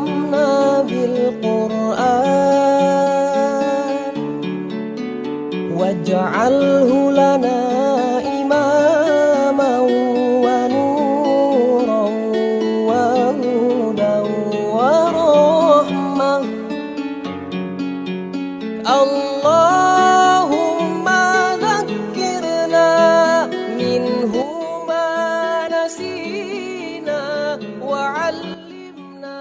أكرمنا بالقرآن واجعله لنا إماما ونورا وهدى ورحمة اللهم ذكرنا منه ما نسينا وعلمنا.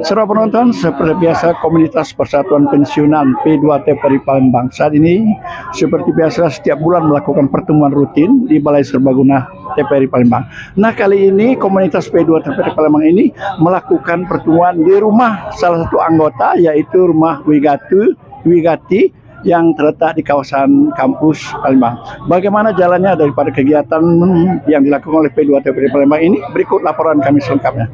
Saudara penonton, seperti biasa komunitas Persatuan Pensiunan P2 TVRI Palembang saat ini seperti biasa setiap bulan melakukan pertemuan rutin di Balai Serbaguna TVRI Palembang. Nah, kali ini komunitas P2 TVRI Palembang ini melakukan pertemuan di rumah salah satu anggota, yaitu rumah Wigati yang terletak di kawasan kampus Palembang. Bagaimana jalannya daripada kegiatan yang dilakukan oleh P2 TVRI Palembang ini? Berikut laporan kami selengkapnya.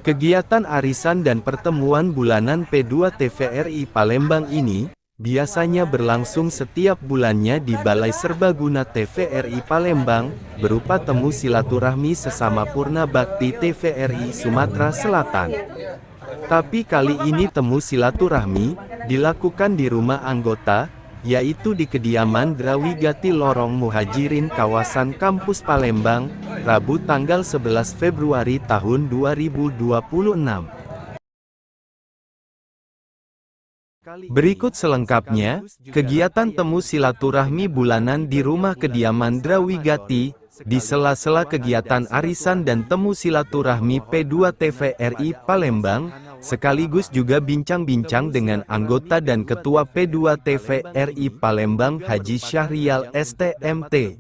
Kegiatan arisan dan pertemuan bulanan P2 TVRI Palembang ini biasanya berlangsung setiap bulannya di Balai Serbaguna TVRI Palembang, berupa temu silaturahmi sesama Purna Bakti TVRI Sumatera Selatan. Tapi kali ini temu silaturahmi dilakukan di rumah anggota, yaitu di kediaman Drawigati Lorong Muhajirin kawasan kampus Palembang, Rabu tanggal 11 Februari tahun 2026. Berikut selengkapnya, kegiatan temu silaturahmi bulanan di rumah kediaman Drawigati, di sela-sela kegiatan arisan dan temu silaturahmi P2 TVRI Palembang, sekaligus juga bincang-bincang dengan anggota dan Ketua P2 TVRI Palembang Haji Syahrial STMT.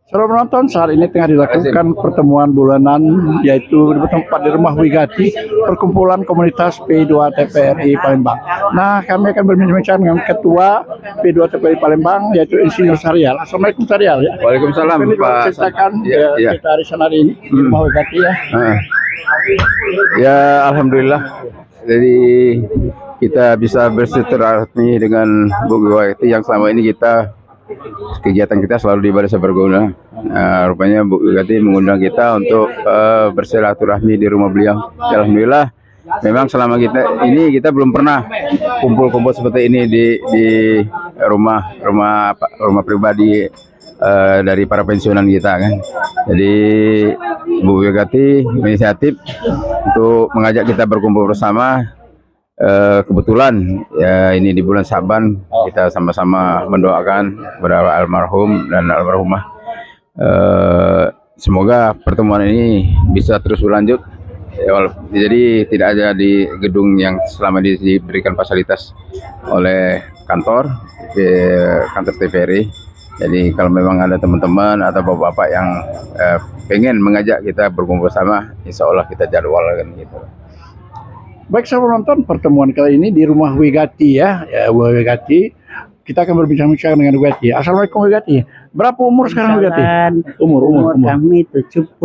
Saudara penonton, saat ini tengah dilakukan pertemuan bulanan, yaitu bertempat di rumah Wigati, perkumpulan komunitas P2 TVRI Palembang. Nah, kami akan berbincang dengan Ketua P2 TVRI Palembang, yaitu Insinyur Syahrial. Assalamualaikum Syahrial ya. Waalaikumsalam Ini Pak. ceritakan kita arisan hari ini di rumah Wigati ya. Ya, alhamdulillah. Jadi kita bisa bersilaturahmi dengan Bu Wigati yang selama ini kegiatan kita selalu di Balai Serbaguna. Rupanya Bu Wigati mengundang kita untuk bersilaturahmi di rumah beliau. Alhamdulillah, memang selama kita belum pernah kumpul-kumpul seperti ini di rumah pribadi dari para pensiunan kita kan. Jadi Bu Wigati inisiatif untuk mengajak kita berkumpul bersama. Kebetulan ya ini di bulan Saban kita sama-sama mendoakan kepada almarhum dan almarhumah. Semoga pertemuan ini bisa terus berlanjut. Jadi tidak ada di gedung yang selama ini diberikan fasilitas oleh kantor TVRI. Jadi kalau memang ada teman-teman atau bapak-bapak yang pengen mengajak kita berkumpul bersama, insya Allah kita jadwalkan gitu. Baik, saudara penonton, pertemuan kali ini di rumah Wigati ya, Wigati. Kita akan berbincang-bincang dengan Wigati. Assalamualaikum Wigati. Berapa umur sekarang Wigati? Umur kami 79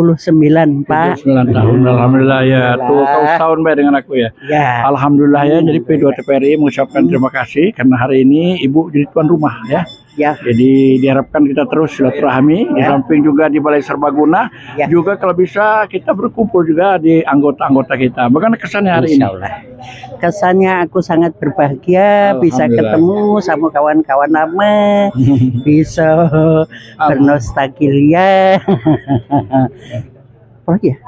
Pak. 79 tahun. Alhamdulillah ya. Tuh kau tahun baik dengan aku ya. Ya. Alhamdulillah ya. Jadi P2 TVRI mengucapkan terima kasih karena hari ini Ibu jadi tuan rumah ya. Ya. Jadi diharapkan kita terus silaturahmi, di samping juga di Balai Serbaguna, juga kalau bisa kita berkumpul juga di anggota-anggota kita. Bagaimana kesannya hari ini? Kesannya aku sangat berbahagia bisa ketemu sama kawan-kawan lama, bisa bernostalgia. Apa lagi ya?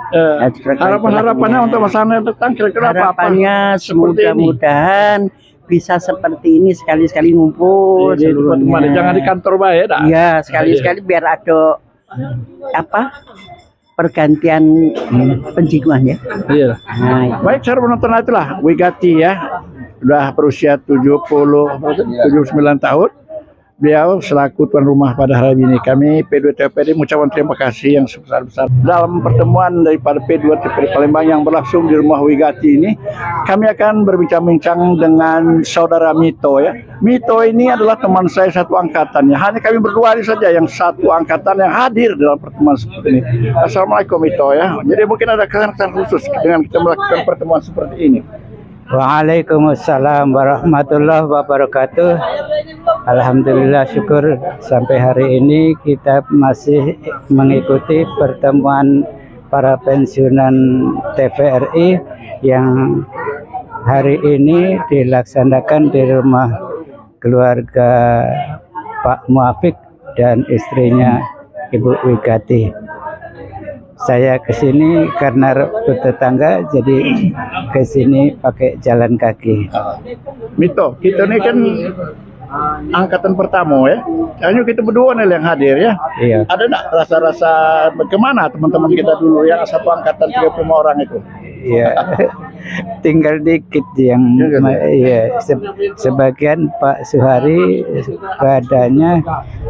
Harapan-harapannya untuk masalah tentang kira-kira apa? Harapannya semoga-mudahan bisa seperti ini, sekali-sekali ngumpul seluruhnya. Jangan di kantor baik dah. Iya, sekali-sekali biar ada pergantian penjiguan ya. Iya. Nah, baik, cara penonton itulah Wigati ya. Sudah berusia 79 tahun. Beliau selaku tuan rumah pada hari ini. Kami P2 TVRI mengucapkan terima kasih yang sebesar-besar. Dalam pertemuan daripada P2 TVRI Palembang yang berlangsung di rumah Wigati ini, kami akan berbincang-bincang dengan saudara Mito ya. Mito ini adalah teman saya satu angkatan ya. Hanya kami berdua saja yang satu angkatan yang hadir dalam pertemuan seperti ini. Assalamualaikum Mito ya. Jadi mungkin ada kesan-kesan khusus dengan kita melakukan pertemuan seperti ini. Waalaikumsalam warahmatullahi wabarakatuh. Alhamdulillah syukur sampai hari ini kita masih mengikuti pertemuan para pensiunan TVRI yang hari ini dilaksanakan di rumah keluarga Pak Muafik dan istrinya Ibu Wigati. Saya kesini karena tetangga, jadi kesini pakai jalan kaki. Mito, kita ini kan angkatan pertama ya. Hanya kita berdua nih yang hadir ya. Iya. Ada enggak rasa-rasa bagaimana teman-teman kita dulu yang satu angkatan 35 orang itu? Iya. Tinggal dikit yang iya, sebagian Pak Suhari keadaannya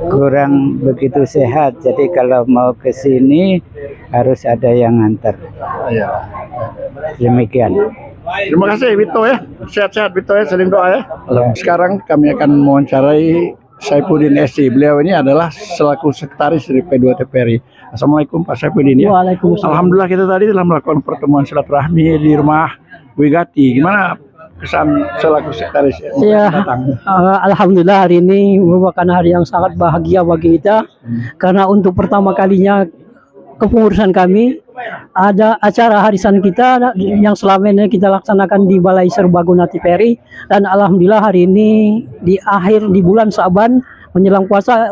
kurang begitu sehat. Jadi kalau mau ke sini harus ada yang nganter. Iya. Demikian. Terima kasih Vito ya. Sehat-sehat Vito ya, saling doa ya. Sekarang kami akan mewawancarai Saifuddin SC. Beliau ini adalah selaku sekretaris dari P2 TVRI. Assalamualaikum Pak Saifuddin ya. Waalaikumsalam. Alhamdulillah kita tadi telah melakukan pertemuan silaturahmi di rumah Wigati. Gimana kesan selaku sekretaris Ya, datang? alhamdulillah hari ini merupakan hari yang sangat bahagia bagi kita karena untuk pertama kalinya kepengurusan kami ada acara harisan kita yang selama ini kita laksanakan di Balai Serbaguna TVRI, dan alhamdulillah hari ini di bulan Sa'ban menjelang puasa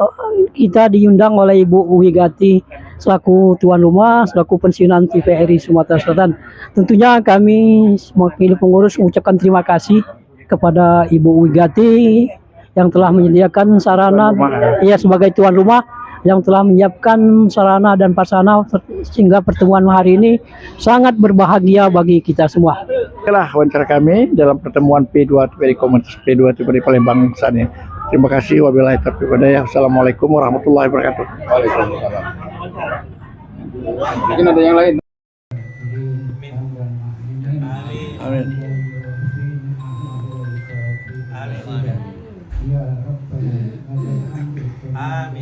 kita diundang oleh Ibu Wigati selaku tuan rumah, selaku pensiunan TVRI Sumatera Selatan. Tentunya kami sebagai pengurus mengucapkan terima kasih kepada Ibu Wigati yang telah menyediakan sarana sebagai tuan rumah, yang telah menyiapkan sarana dan prasarana sehingga pertemuan hari ini sangat berbahagia bagi kita semua. Itulah wawancara kami dalam pertemuan P2 TVRI Komunitas P2 TVRI Palembang saat ini. Terima kasih. Wabillahi taufiq wal hidayah. Assalamualaikum warahmatullahi wabarakatuh. Waalaikumsalam. Mungkin ada yang lain. Amin.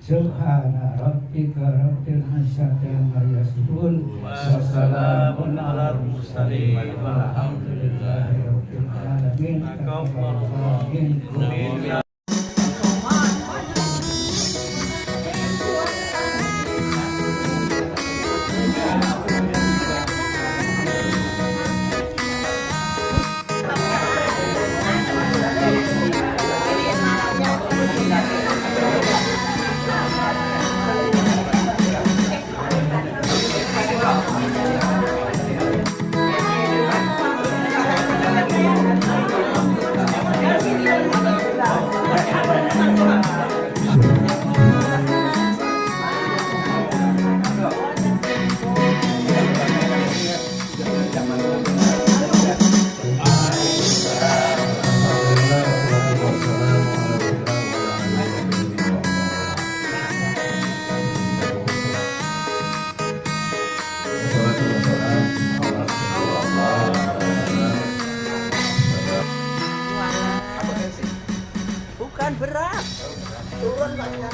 Subhana rabbika rabbil izzati amma yasifun wa salamun alal mursalin walhamdulillahi rabbil alamin. Bukan berat, turun banyak.